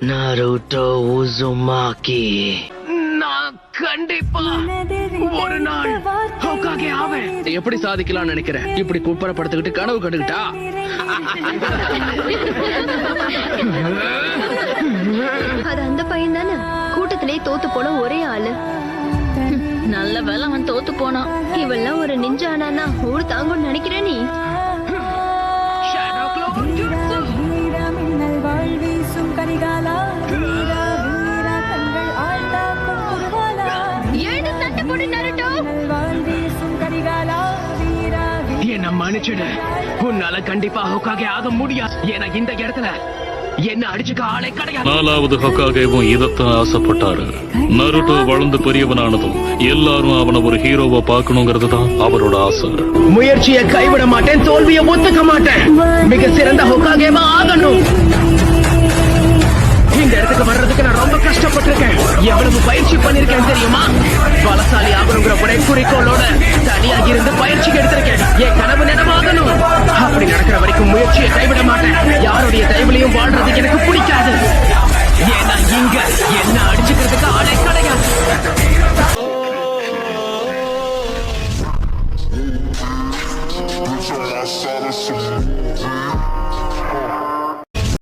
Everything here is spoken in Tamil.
Naruto Uzumaki. நான் கண்டிப்பா ஒரு நாள் ஹோகாகே ஆவேன். எப்படி சாதிக்கலாம்னு நினைக்கிறேன்? இப்படி குப்பரப்படுத்திக்கிட்டு கனவு கண்டுகிட்டா? அது அந்த பையன் தானே கூட்டத்திலே தோத்து போன ஒரே ஆளு. நல்ல வேலை அவன் தோத்து போனான். இவெல்லாம் ஒரு நிஞ்சா ஆனா ஊடு தாங்கும்னு நினைக்கிற நீ? என்ன மன்னிச்சிடு. உன்னால கண்டிப்பா ஹோகாகே ஆக முடியாது. ஏன்னா இந்த இடத்துல என்ன அடிச்சுக்க ஆளே கிடையாது. 4வது ஹோகாகேவும் இதத்தான் ஆசைப்பட்டாரு. நருட்டோ வளர்ந்து பெரியவனானதும் எல்லாரும் அவனை ஒரு ஹீரோவா பார்க்கணுங்கிறது தான் அவரோட ஆசை. முயற்சியை கைவிட மாட்டேன், தோல்வியை ஒத்துக்க மாட்டேன். மிக சிறந்த ஹோகாகேவா ஆகணும். இந்த இடத்துக்கு வர்றதுக்கு நான் ரொம்ப கஷ்டப்பட்டிருக்கேன். எவ்வளவு பயிற்சி பண்ணிருக்கேன் தெரியுமா? பலசாலி ஆகணுங்கிற ஒரே குறிக்கோளோட தனியாக இருந்து பயிற்சி எடுத்திருக்கேன். என் கனவு நினைவாகணும். அப்படி நடக்கிற வரைக்கும் முயற்சியை கைவிட மாட்டேன். யாருடைய தயவுலையும் வாழ்றதுக்கு எனக்கு பிடிக்காது. ஏன்னா இங்க என்ன அடிச்சுக்கிறதுக்கு ஆளே கிடையாது.